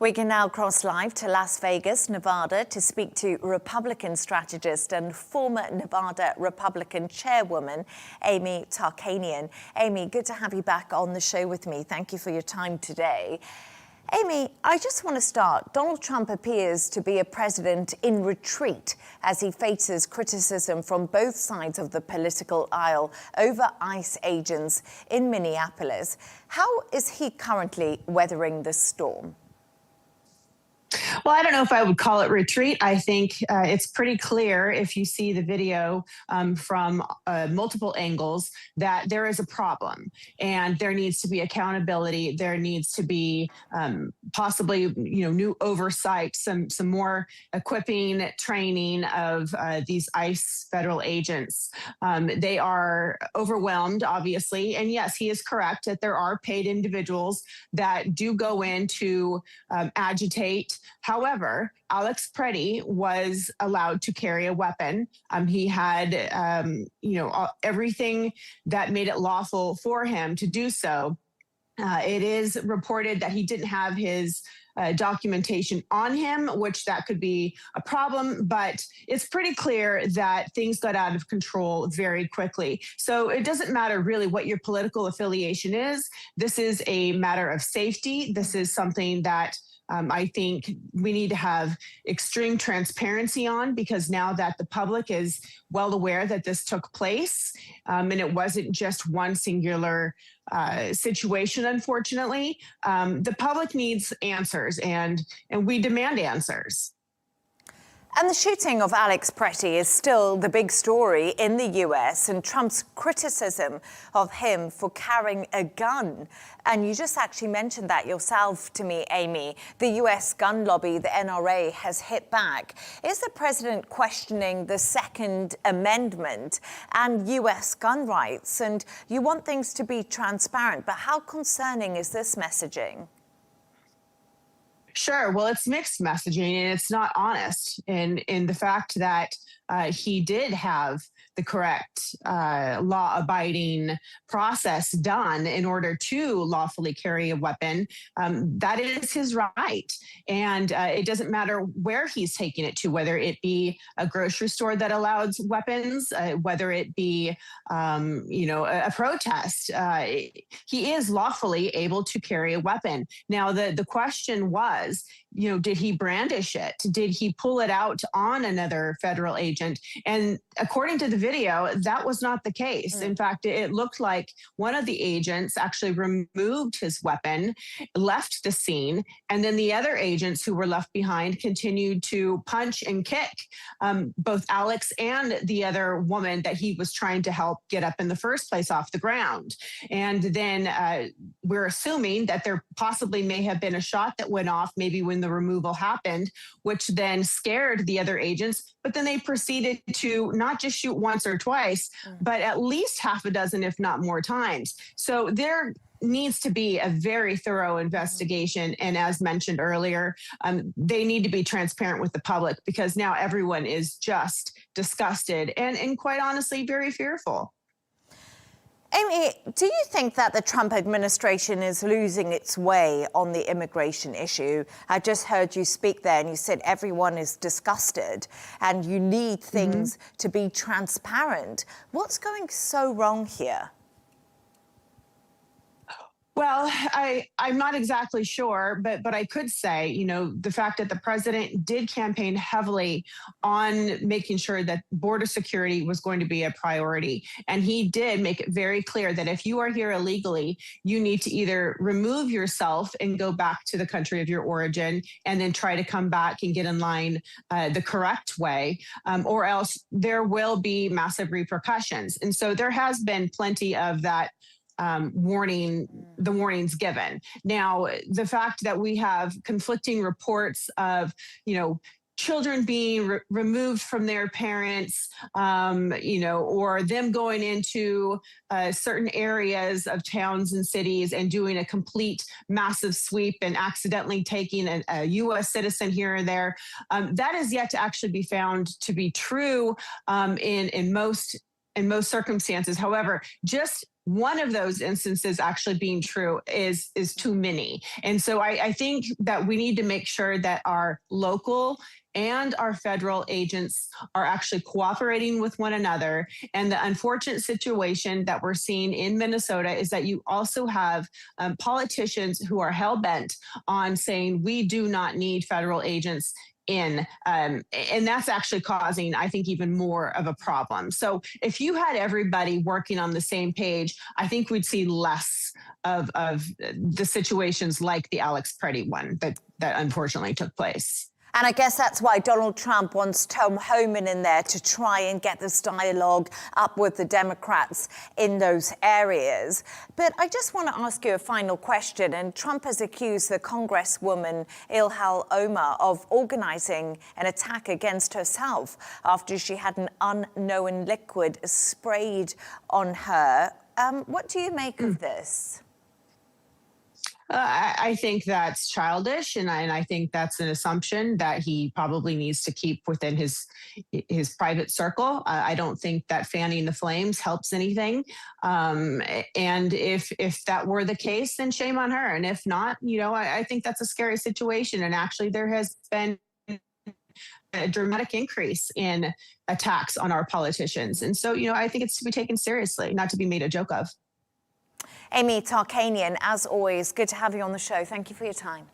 We can now cross live to Las Vegas, Nevada, to speak to Republican strategist and former Nevada Republican Chairwoman, Amy Tarkanian. Amy, good to have you back on the show with me. Thank you for your time today. Amy, I just want to start. Donald Trump appears to be a president in retreat as he faces criticism from both sides of the political aisle over ICE agents in Minneapolis. How is he currently weathering the storm? Well, I don't know if I would call it retreat. I think it's pretty clear if you see the video from multiple angles that there is a problem and there needs to be accountability. There needs to be possibly, new oversight, some more equipping, training of these ICE federal agents. They are overwhelmed, obviously. And yes, he is correct that there are paid individuals that do go in to agitate. However, Alex Pretti was allowed to carry a weapon. He had, everything that made it lawful for him to do so. It is reported that he didn't have his documentation on him, which that could be a problem, but it's pretty clear that things got out of control very quickly. So it doesn't matter really what your political affiliation is. This is a matter of safety. This is something that I think we need to have extreme transparency on, because now that the public is well aware that this took place, and it wasn't just one singular situation, unfortunately, the public needs answers, and we demand answers. And the shooting of Alex Pretti is still the big story in the US, and Trump's criticism of him for carrying a gun. And you just actually mentioned that yourself to me, Amy. The US gun lobby, the NRA, has hit back. Is the president questioning the Second Amendment and US gun rights? And you want things to be transparent, but how concerning is this messaging? Sure. Well, it's mixed messaging, and it's not honest in the fact that he did have the correct law-abiding process done in order to lawfully carry a weapon. That is his right. And it doesn't matter where he's taking it to, whether it be a grocery store that allows weapons, whether it be, a protest. He is lawfully able to carry a weapon. Now, the question was, did he brandish it? Did he pull it out on another federal agent? And according to the video, that was not the case. In fact, it looked like one of the agents actually removed his weapon, left the scene, and then the other agents who were left behind continued to punch and kick both Alex and the other woman that he was trying to help get up in the first place off the ground. And then we're assuming that there possibly may have been a shot that went off maybe when the removal happened, which then scared the other agents. But then they proceeded to not just shoot once or twice, but at least half a dozen, if not more times. So there needs to be a very thorough investigation. And as mentioned earlier, they need to be transparent with the public, because now everyone is just disgusted and quite honestly, very fearful. Amy, do you think that the Trump administration is losing its way on the immigration issue? I just heard you speak there and you said everyone is disgusted and you need things to be transparent. What's going so wrong here? Well, I'm not exactly sure, but I could say, the fact that the president did campaign heavily on making sure that border security was going to be a priority. And he did make it very clear that if you are here illegally, you need to either remove yourself and go back to the country of your origin and then try to come back and get in line the correct way, or else there will be massive repercussions. And so there has been plenty of that the warnings given. Now, the fact that we have conflicting reports of, children being removed from their parents, or them going into certain areas of towns and cities and doing a complete massive sweep and accidentally taking a U.S. citizen here and there, that is yet to actually be found to be true in most in most circumstances. However, just one of those instances actually being true is too many. And so I think that we need to make sure that our local and our federal agents are actually cooperating with one another. And the unfortunate situation that we're seeing in Minnesota is that you also have politicians who are hell-bent on saying we do not need federal agents in, and that's actually causing, I think, even more of a problem. So if you had everybody working on the same page, I think we'd see less of the situations like the Alex Pretti one that unfortunately took place. And I guess that's why Donald Trump wants Tom Homan in there to try and get this dialogue up with the Democrats in those areas. But I just want to ask you a final question. And Trump has accused the Congresswoman Ilhan Omar of organizing an attack against herself after she had an unknown liquid sprayed on her. What do you make of this? I think that's childish, and I think that's an assumption that he probably needs to keep within his private circle. I don't think that fanning the flames helps anything. And if that were the case, then shame on her. And if not, I think that's a scary situation. And actually, there has been a dramatic increase in attacks on our politicians. And so, I think it's to be taken seriously, not to be made a joke of. Amy Tarkanian, as always, good to have you on the show. Thank you for your time.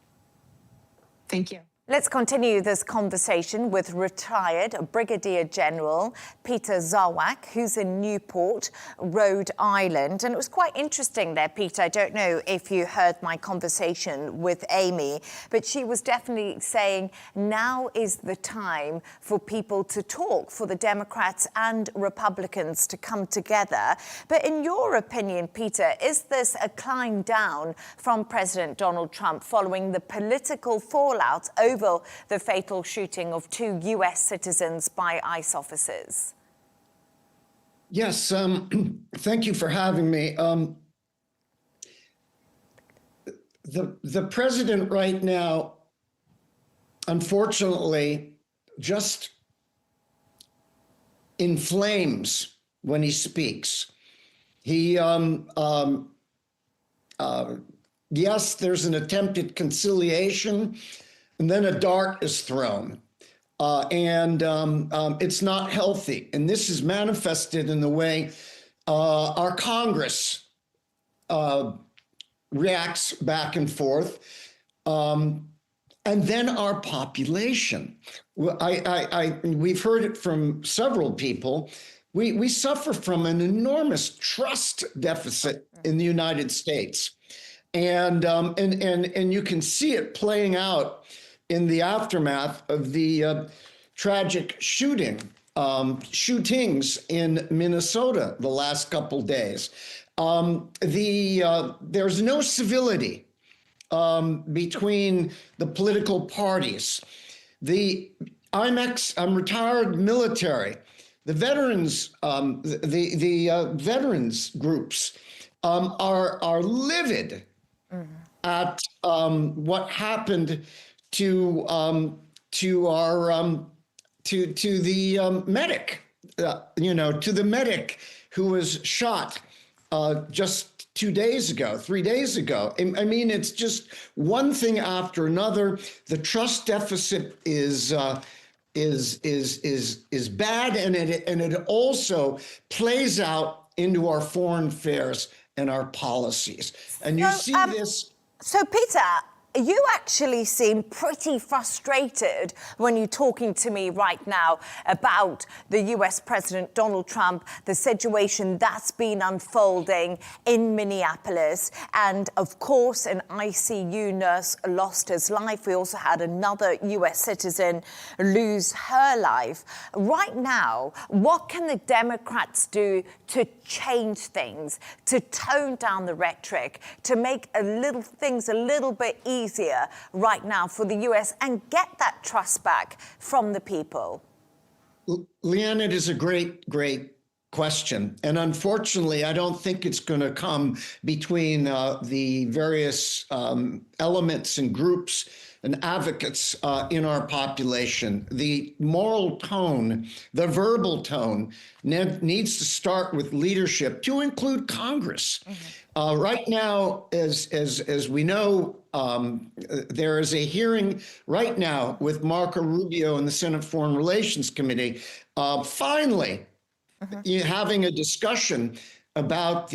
Thank you. Let's continue this conversation with retired Brigadier General Peter Zwack, who's in Newport, Rhode Island. And it was quite interesting there, Peter. I don't know if you heard my conversation with Amy, but she was definitely saying now is the time for people to talk, for the Democrats and Republicans to come together. But in your opinion, Peter, is this a climb down from President Donald Trump following the political fallout over the fatal shooting of 2 U.S. citizens by ICE officers? Yes, thank you for having me. The president right now, unfortunately, just inflames when he speaks. He, yes, there's an attempt at conciliation, and then a dart is thrown. It's not healthy. And this is manifested in the way our Congress reacts back and forth. And then our population. We've heard it from several people. We suffer from an enormous trust deficit in the United States. And you can see it playing out in the aftermath of the tragic shootings in Minnesota the last couple days. There's no civility between the political parties. I'm retired military. The veterans, the veterans groups are livid at what happened to the medic, to the medic who was shot just 3 days ago. I mean, it's just one thing after another. The trust deficit is bad, and it also plays out into our foreign affairs and our policies. And you see this. So, Peter, you actually seem pretty frustrated when you're talking to me right now about the US President Donald Trump, the situation that's been unfolding in Minneapolis. And of course, an ICU nurse lost his life. We also had another US citizen lose her life. Right now, what can the Democrats do to change things, to tone down the rhetoric, to make things a little bit easier right now for the US and get that trust back from the people? Leigh-Ann, it is a great question. And unfortunately, I don't think it's going to come between the various elements and groups and advocates in our population. The moral tone, the verbal tone needs to start with leadership to include Congress. Right now, as we know, there is a hearing right now with Marco Rubio in the Senate Foreign Relations Committee, finally having a discussion about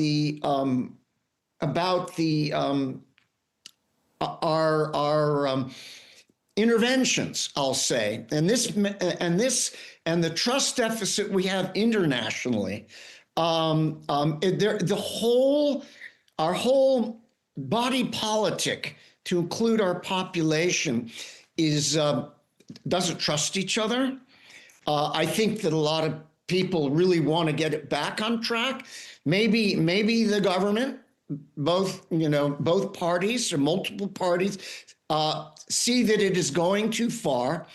our interventions, I'll say, and the trust deficit we have internationally. Our whole body politic, to include our population, doesn't trust each other. I think that a lot of people really want to get it back on track. Maybe the government, both parties or multiple parties, see that it is going too far.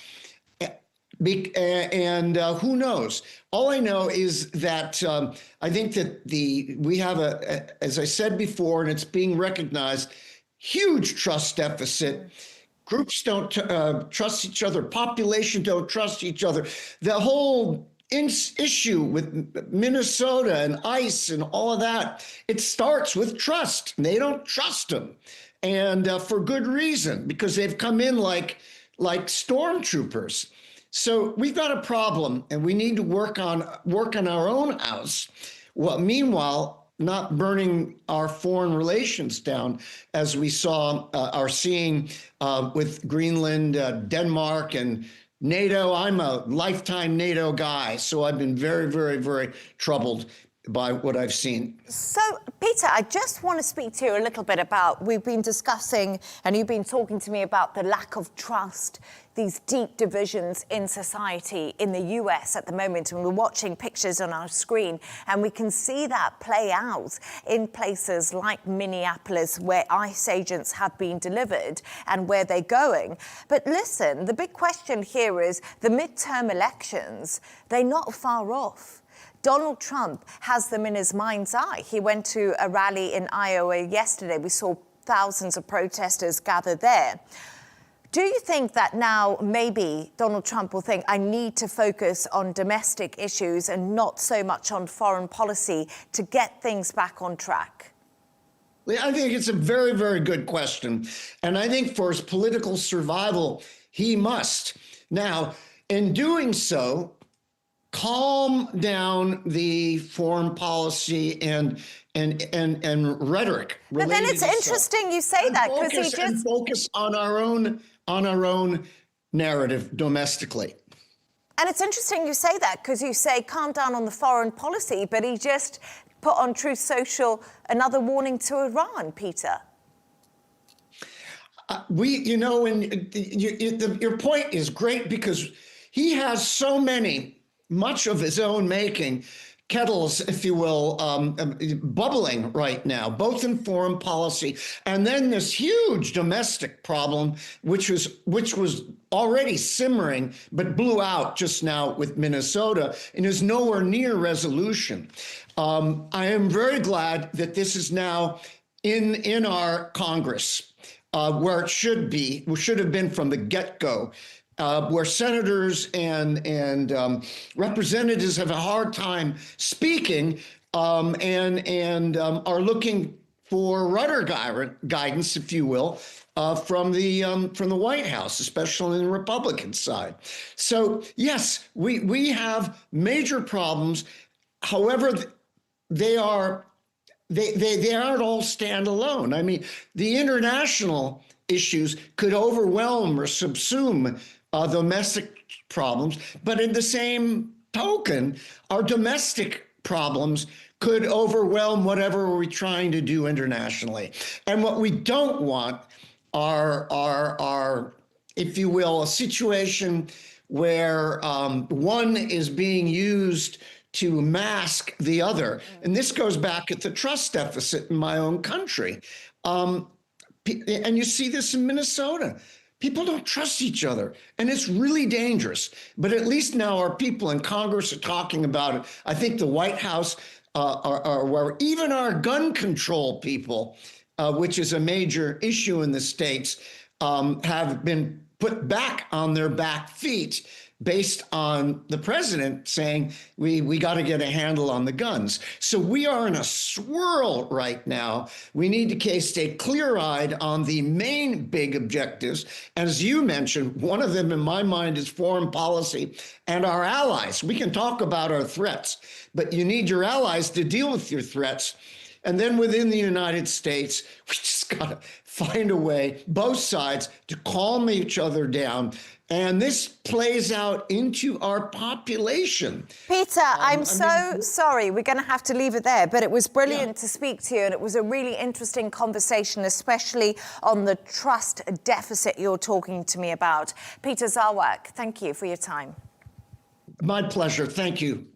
And who knows? All I know is that I think that we have as I said before, and it's being recognized, huge trust deficit. Groups don't trust each other. Population don't trust each other. The whole issue with Minnesota and ICE and all of that, it starts with trust. They don't trust them, and for good reason, because they've come in like stormtroopers. So we've got a problem, and we need to work on our own house. Well, meanwhile, not burning our foreign relations down, as we are seeing with Greenland, Denmark, and NATO. I'm a lifetime NATO guy, so I've been very, very, very troubled by what I've seen. So, Peter, I just want to speak to you a little bit about, we've been discussing, and you've been talking to me about the lack of trust, these deep divisions in society in the US at the moment, and we're watching pictures on our screen, and we can see that play out in places like Minneapolis, where ICE agents have been delivered and where they're going. But listen, the big question here is the midterm elections, they're not far off. Donald Trump has them in his mind's eye. He went to a rally in Iowa yesterday. We saw thousands of protesters gather there. Do you think that now maybe Donald Trump will think, I need to focus on domestic issues and not so much on foreign policy to get things back on track? I think it's a very, very good question. And I think for his political survival, he must. Now, in doing so, calm down the foreign policy and rhetoric. But then it's interesting you say that, because he just focus on our own narrative domestically. And it's interesting you say that, because you say calm down on the foreign policy, but he just put on Truth Social another warning to Iran, Peter. Your point is great, because he has so much of his own making, kettles, if you will, bubbling right now, both in foreign policy and then this huge domestic problem, which was already simmering, but blew out just now with Minnesota and is nowhere near resolution. I am very glad that this is now in our Congress, where it should be, should have been from the get-go. Where senators and representatives have a hard time speaking and are looking for rudder guidance, if you will, from the White House, especially on the Republican side. So yes, we have major problems. However, they aren't all standalone. I mean, the international issues could overwhelm or subsume domestic problems, but in the same token, our domestic problems could overwhelm whatever we're trying to do internationally. And what we don't want are if you will, a situation where one is being used to mask the other. And this goes back at the trust deficit in my own country. And you see this in Minnesota. People don't trust each other, and it's really dangerous. But at least now our people in Congress are talking about it. I think the White House, where even our gun control people, which is a major issue in the states, have been put back on their back feet based on the president saying we got to get a handle on the guns. So we are in a swirl right now. We need to stay clear-eyed on the main big objectives. As you mentioned, one of them in my mind is foreign policy and our allies. We can talk about our threats, but you need your allies to deal with your threats. And then within the United States, we just got to find a way, both sides, to calm each other down. And this plays out into our population. Peter, I'm so sorry. We're going to have to leave it there. But it was brilliant to speak to you. And it was a really interesting conversation, especially on the trust deficit you're talking to me about. Peter Zwack, thank you for your time. My pleasure. Thank you.